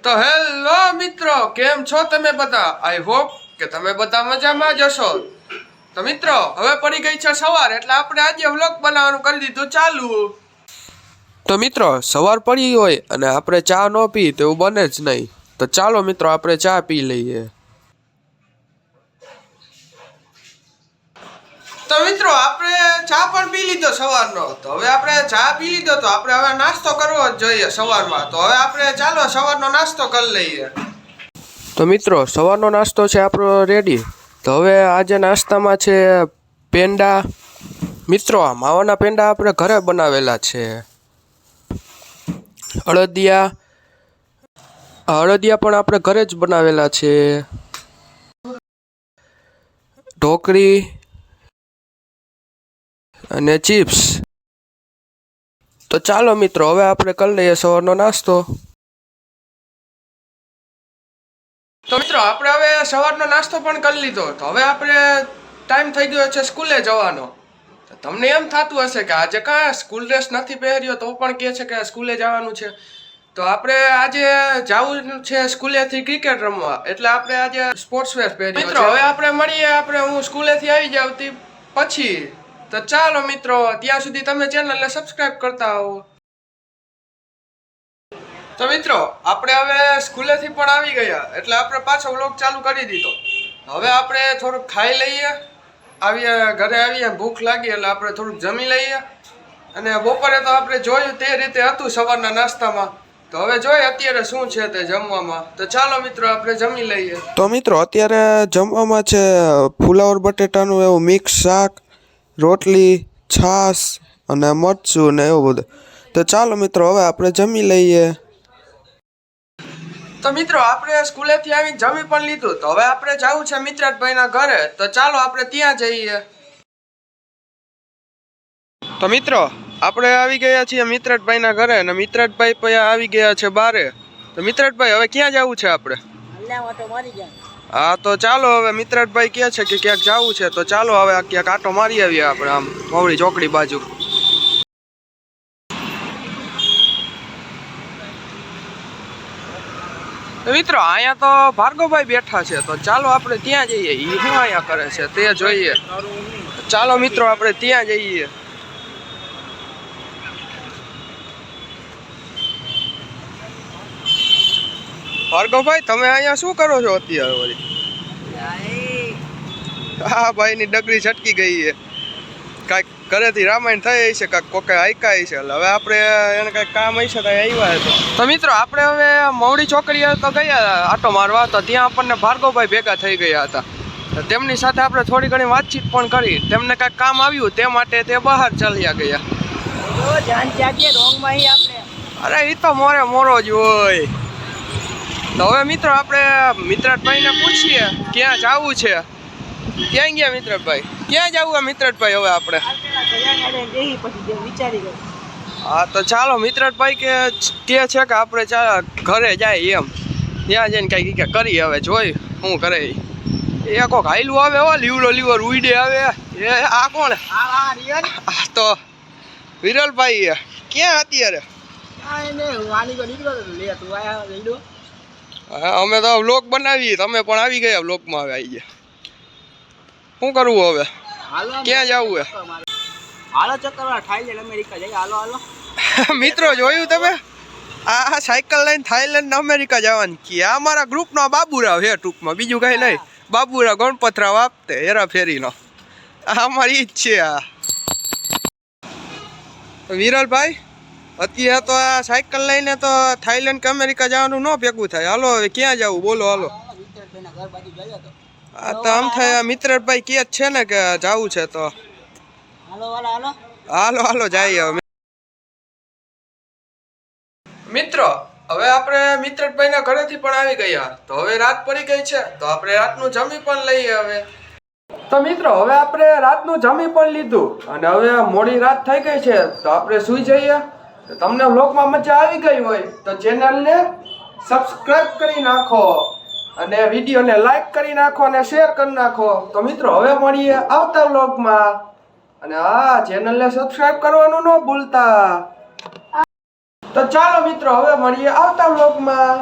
તો હેલો મિત્રો, કેમ છો તમે બધા? આઈ હોપ કે તમે બધા મજામાં જ હશો. તો મિત્રો, હવે પડી ગઈ છે સવાર, એટલે આપણે આજે વ્લોગ બનાવવાનું કરી દીધું ચાલુ. તો મિત્રો, સવાર પડી હોય અને આપણે ચા ન પી તો એવું બને જ નહીં. તો ચાલો મિત્રો, આપણે ચા પી લઈએ. તો મિત્રો, આપણે ચા પણ પી લીધો સવારનો. તો હવે આપણે ચા પી લીધો, તો આપણે હવે નાસ્તો કરવો જ જોઈએ સવારમાં. તો હવે આપણે ચાલો સવારનો નાસ્તો કરી લઈએ. તો મિત્રો, સવારનો નાસ્તો છે આપણો રેડી. તો હવે આજે નાસ્તામાં છે પેંડા. મિત્રો, આ માવાના પેંડા આપણે ઘરે બનાવેલા છે. અળદિયા પણ આપણે ઘરે જ બનાવેલા છે. ઢોકળી અને ચિપ્સ. તો ચાલો મિત્રો, હવે આપણે કરી લઈએ સવારનો નાસ્તો. તો મિત્રો, આપણે હવે સવારનો નાસ્તો પણ કરી લીધો. તો હવે આપણે ટાઈમ થઈ ગયો છે સ્કૂલે જવાનો. તમને એમ થતું હશે કે આજે કાં સ્કૂલ ડ્રેસ નથી પહેર્યો તો પણ કહે છે કે સ્કૂલે જવાનું છે. તો આપણે આજે જવું છે સ્કૂલેથી ક્રિકેટ રમવા, એટલે આપણે આજે સ્પોર્ટ્સ વેર પહેર્યો. મિત્રો, હવે આપણે મળીએ, હું સ્કૂલેથી આવી જાવ પછી. તો ચાલો મિત્રો, ત્યાં સુધી તમે ચેનલને સબસ્ક્રાઇબ કરતા આવો. તો મિત્રો, આપણે હવે સ્કૂલેથી પણ આવી ગયા, એટલે આપણે પાછો વ્લોગ ચાલુ કરી દીધો. હવે આપણે થોડુંક ખાઈ લઈએ. ઘરે આવીએ, ભૂખ લાગી એટલે આપણે થોડુંક જમી લઈએ. અને બપોરે તો આપણે જોયું તે રીતે હતું સવારના નાસ્તામાં. તો હવે જોઈએ અત્યારે શું છે તે જમવામાં. તો ચાલો મિત્રો, આપણે જમી લઈએ. તો મિત્રો, અત્યારે જમવામાં છે ફુલાવર બટેટાનું એવું મિક્સ શાક, રોટલી, છાશ અને મરચું ને એવું બધું. તો ચાલો મિત્રો, હવે આપણે જમી લઈએ. તો મિત્રો, આપણે સ્કૂલેથી આવીને જમી પણ લીધું. તો હવે આપણે જવું છે મિત્રાટભાઈના ઘરે. તો ચાલો આપણે ત્યાં જઈએ. તો મિત્રો, આપણે આવી ગયા છીએ મિત્રાટભાઈના ઘરે, અને મિત્રાટભાઈ પણ આવી ગયા છે બારે. તો મિત્રાટભાઈ, હવે ક્યાં જવું છે આપણે? હા, તો ચાલો હવે મિત્રાટભાઈ કહે છે કે ક્યાંક જવું છે. તો ચાલો હવે ક્યાંક આટો મારી આવીએ આપણે, આમ મવડી ચોકડી બાજુ. મિત્રો, અહીંયા તો ભાર્ગવભાઈ બેઠા છે. તો ચાલો આપણે ત્યાં જઈએ. એ શું અહીંયા કરે છે તે જોઈએ. ચાલો મિત્રો, આપણે ત્યાં જઈએ. ભાર્ગવભાઈ, તમે અહીંયા શું કરો છો અત્યારે? વળી હા, ભાઈની ડગરી છટકી ગઈ છે. કાંઈક ઘરેથી રામાયણ થઈ છે, કાંઈક કોકે હાઈકાય છે. એટલે હવે આપણે એને કાંઈક કામ હશે તો આવ્યા હતા. તો મિત્રો, આપણે હવે મવડી ચોકડીએ તો ગયા આટો મારવા. તો ત્યાં આપણને ભાર્ગવભાઈ ભેગા થઈ ગયા હતા. તેમની સાથે આપણે થોડી ઘણી વાતચીત પણ કરી. તેમને કાંઈક કામ આવ્યું તે માટે તે બહાર ચાલ્યા ગયા. અરે, એ તો મોરો જ હોય. તો હવે મિત્રો, આપણે મિત્રાટભાઈને પૂછીએ ક્યાં જવું છે. ક્યાં ગયા મિત્રાટભાઈ? ક્યાં જવું મિત્રાટભાઈ હવે આપણે? હા, તો ચાલો મિત્રાટભાઈ કે છે કે આપણે ઘરે જાય એમ. ત્યાં જઈને કઈ કરી હવે જોઈ શું કરે. એ કોક હાઈલું આવે, હો લીવર ઉડે આવે. એ આ કોણ? તો વિરલભાઈ ક્યાં અત્યારે? અમે તો વ્લોગ બનાવીએ, તમે પણ આવી ગયા વ્લોગમાં. હવે આવી ગયા. શું કરવું હવે? ક્યાં જવું હે? હાલો ચક્કર થાઈલેન્ડ અમેરિકા જઈએ. હાલો મિત્રો, જોયું તમે? આ સાયકલ લઈને થાઈલેન્ડ ને અમેરિકા જવાનું કે આ મારા ગ્રુપનો બાબુરાવ છે ટૂંકમાં, બીજું કઈ નહીં. બાબુરાવ ગણપતરાવ આપતે હેરા ફેરીનો અમારી ઈ જ છે. આ વિરલભાઈ, અત્યારે તો આ સાયકલ લઈને તો થાઈલેન્ડ કે અમેરિકા જવાનું ન ભેગું થાય. હાલો હવે ક્યાં જવું બોલો? હાલો. હા, તો આમ થાય મિત્રભાઈ કે છે ને કે જવું છે. તો હાલો જઈએ હવે. મિત્રો, હવે આપણે મિત્રભાઈના ઘરેથી પણ આવી ગયા. તો હવે રાત પડી ગઈ છે, તો આપણે રાતનું જમી પણ લઈએ હવે. તો મિત્રો, હવે આપણે રાતનું જમી પણ લીધું અને હવે મોડી રાત થઈ ગઈ છે, તો આપણે સૂઈ જઈએ. તમને વ્લોગમાં મજા આવી ગઈ હોય તો ચેનલને સબસ્ક્રાઇબ કરી નાખો અને વિડીયોને લાઈક કરી નાખો અને શેર કરી નાખો. તો મિત્રો, હવે મળીએ આવતા વ્લોગમાં. અને હા, ચેનલને સબસ્ક્રાઇબ કરવાનું ન ભૂલતા. તો ચાલો મિત્રો, હવે મળીએ આવતા વ્લોગમાં.